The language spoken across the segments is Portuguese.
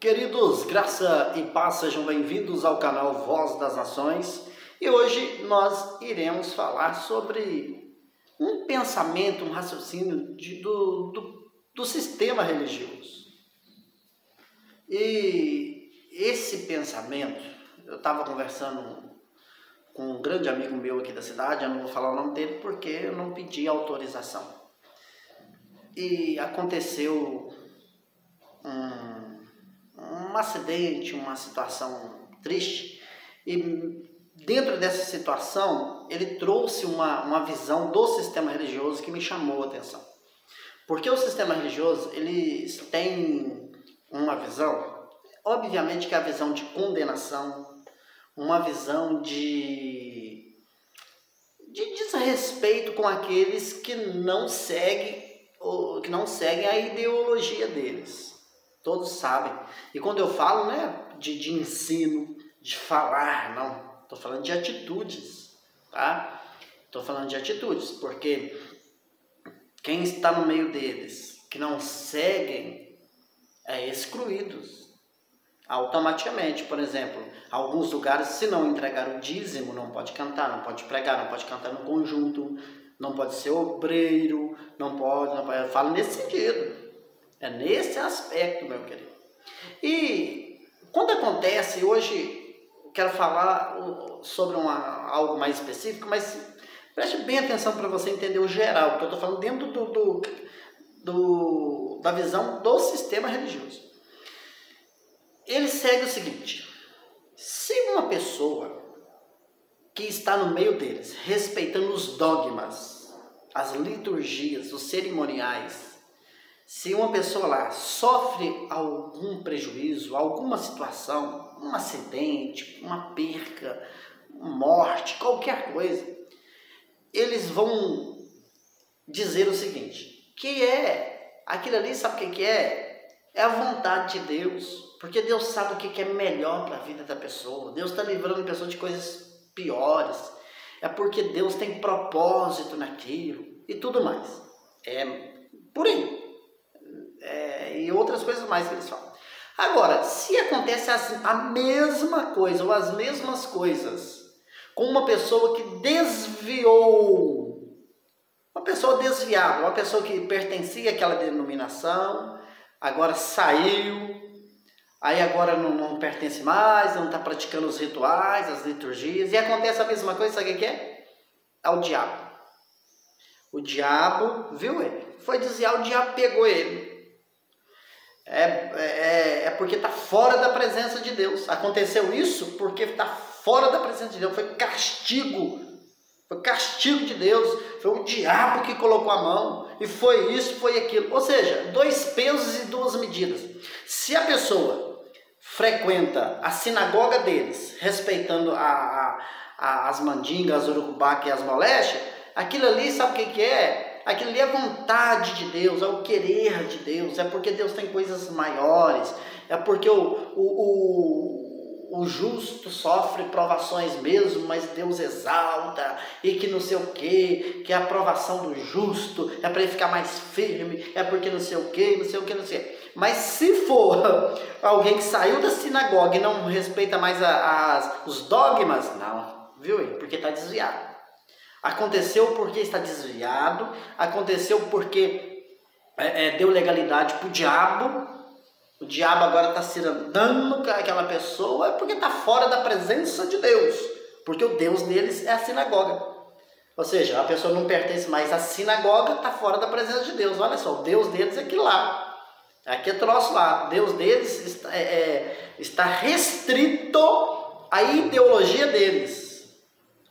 Queridos, graça e paz, sejam bem-vindos ao canal Voz das Nações. E hoje nós iremos falar sobre um pensamento, um raciocínio do sistema religioso. E esse pensamento, eu estava conversando com um grande amigo meu aqui da cidade, eu não vou falar o nome dele porque eu não pedi autorização. E aconteceu um acidente, uma situação triste, e dentro dessa situação ele trouxe uma visão do sistema religioso que me chamou a atenção. Porque o sistema religioso, eles têm uma visão, obviamente que é a visão de condenação, uma visão de desrespeito com aqueles que não seguem a ideologia deles. Todos sabem. E quando eu falo, de ensino, de falar, não. Estou falando de atitudes, tá? Estou falando de atitudes, porque quem está no meio deles, que não seguem, é excluídos automaticamente. Por exemplo, alguns lugares, se não entregar o dízimo, não pode cantar, não pode pregar, não pode cantar no conjunto, não pode ser obreiro, não pode. Eu falo nesse sentido. É nesse aspecto, meu querido. E quando acontece, hoje eu quero falar sobre algo mais específico, mas preste bem atenção para você entender o geral, porque eu estou falando dentro da visão do sistema religioso. Ele segue o seguinte: se uma pessoa que está no meio deles, respeitando os dogmas, as liturgias, os cerimoniais, se uma pessoa lá sofre algum prejuízo, alguma situação, um acidente, uma perca, uma morte, qualquer coisa, eles vão dizer o seguinte, que aquilo ali, sabe o que é? É a vontade de Deus, porque Deus sabe o que é melhor para a vida da pessoa. Deus está livrando a pessoa de coisas piores, é porque Deus tem propósito naquilo e tudo mais. É por aí. E outras coisas mais que eles falam. Agora, se acontece a mesma coisa ou as mesmas coisas com uma pessoa que desviou, uma pessoa desviada, uma pessoa que pertencia àquela denominação, agora saiu, aí agora não pertence mais, não está praticando os rituais, as liturgias, e acontece a mesma coisa, sabe o que é? É o diabo. O diabo viu ele, foi desviar, o diabo pegou ele. É porque está fora da presença de Deus. Aconteceu isso porque está fora da presença de Deus. Foi castigo de Deus. Foi o diabo que colocou a mão. E foi isso, foi aquilo. Ou seja, 2 pesos e 2 medidas. Se a pessoa frequenta a sinagoga deles, respeitando as mandingas, as urucubaca e as moléstias, aquilo ali, sabe o que é? Aquilo ali é a vontade de Deus, é o querer de Deus, é porque Deus tem coisas maiores, é porque o justo sofre provações mesmo, mas Deus exalta, e que não sei o que a aprovação do justo é para ele ficar mais firme, é porque não sei o que, não sei o que, não sei. Mas se for alguém que saiu da sinagoga e não respeita mais os dogmas, não, viu? Porque está desviado. Aconteceu porque está desviado, aconteceu porque deu legalidade para o diabo agora está se dando aquela pessoa, é porque está fora da presença de Deus, porque o Deus deles é a sinagoga. Ou seja, a pessoa não pertence mais à sinagoga, está fora da presença de Deus. Olha só, o Deus deles é aquilo lá, aqui é troço lá, Deus deles está restrito à ideologia deles.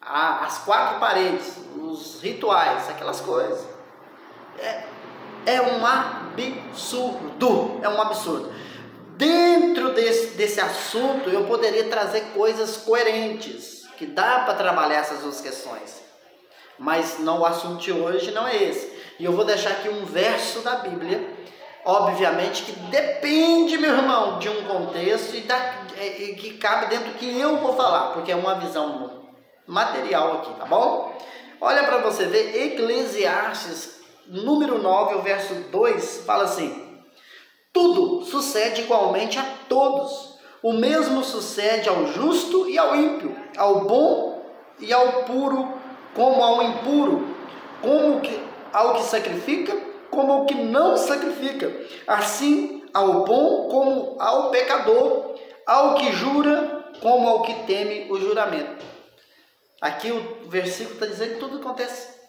As 4 paredes, os rituais, aquelas coisas. É um absurdo. É um absurdo. Dentro desse assunto, eu poderia trazer coisas coerentes, que dá para trabalhar essas 2 questões. Mas não, o assunto de hoje não é esse. E eu vou deixar aqui um verso da Bíblia, obviamente que depende, meu irmão, de um contexto e que cabe dentro do que eu vou falar, porque é uma visão material aqui, tá bom? Olha para você ver, Eclesiastes, número 9, o verso 2, fala assim: tudo sucede igualmente a todos. O mesmo sucede ao justo e ao ímpio, ao bom e ao puro, como ao impuro, como ao que sacrifica, como ao que não sacrifica. Assim, ao bom como ao pecador, ao que jura, como ao que teme o juramento. Aqui o versículo está dizendo que tudo acontece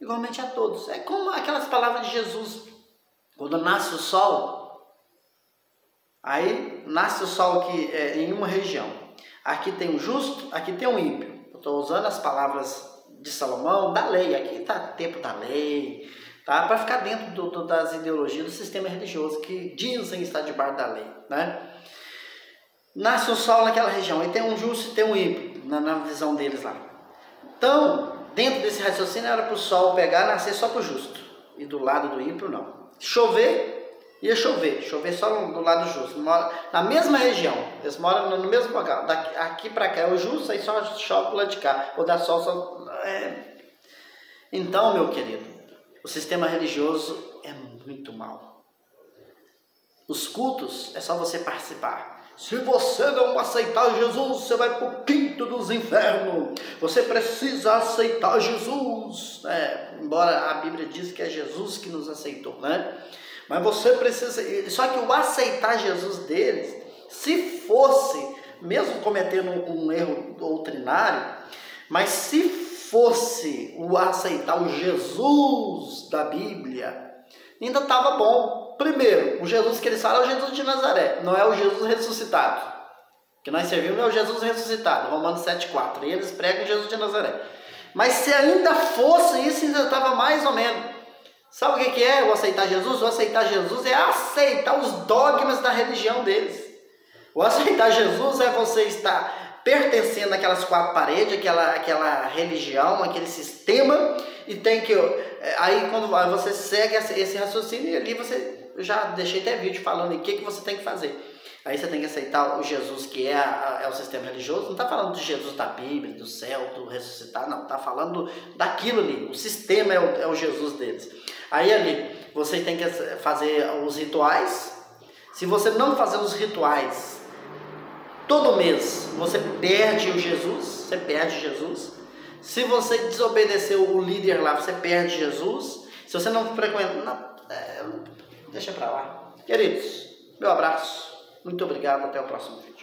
igualmente a todos. É como aquelas palavras de Jesus. Quando nasce o sol, aí nasce o sol aqui em uma região. Aqui tem o justo, aqui tem o ímpio. Eu estou usando as palavras de Salomão, da lei. Aqui está tempo da lei, tá? Para ficar dentro das ideologias do sistema religioso que dizem estar debaixo da lei, né? Nasce o sol naquela região, e tem um justo e tem um ímpio, na visão deles lá. Então, dentro desse raciocínio era para o sol pegar e nascer só para o justo, e do lado do ímpio não. Chover, ia chover só do lado justo, na mesma região, eles moram no mesmo lugar, aqui para cá é o justo, aí só chove do lado de cá, ou dá sol só... Então, meu querido, o sistema religioso é muito mau. Os cultos é só você participar. Se você não aceitar Jesus, você vai para o quinto dos infernos. Você precisa aceitar Jesus. Embora a Bíblia diz que é Jesus que nos aceitou, né? Mas você precisa... Só que o aceitar Jesus deles, se fosse, mesmo cometendo um erro doutrinário, mas se fosse o aceitar o Jesus da Bíblia, ainda estava bom. Primeiro, o Jesus que eles falam é o Jesus de Nazaré, não é o Jesus ressuscitado. O que nós servimos é o Jesus ressuscitado, Romanos 7,4. E eles pregam o Jesus de Nazaré. Mas se ainda fosse isso, ainda estava mais ou menos. Sabe o que é o aceitar Jesus? O aceitar Jesus é aceitar os dogmas da religião deles. O aceitar Jesus é você estar pertencendo àquelas quatro paredes, aquela religião, aquele sistema, e tem que... Aí quando você segue esse raciocínio, e ali você... Eu já deixei até vídeo falando o que você tem que fazer. Aí você tem que aceitar o Jesus que é o sistema religioso. Não está falando de Jesus da Bíblia, do céu, do ressuscitar, não. Está falando daquilo ali. O sistema é o Jesus deles. Aí ali, você tem que fazer os rituais. Se você não fazer os rituais todo mês, você perde o Jesus. Você perde Jesus. Se você desobedecer o líder lá, você perde Jesus. Se você não frequenta... Deixa pra lá. Queridos, meu abraço. Muito obrigado. Até o próximo vídeo.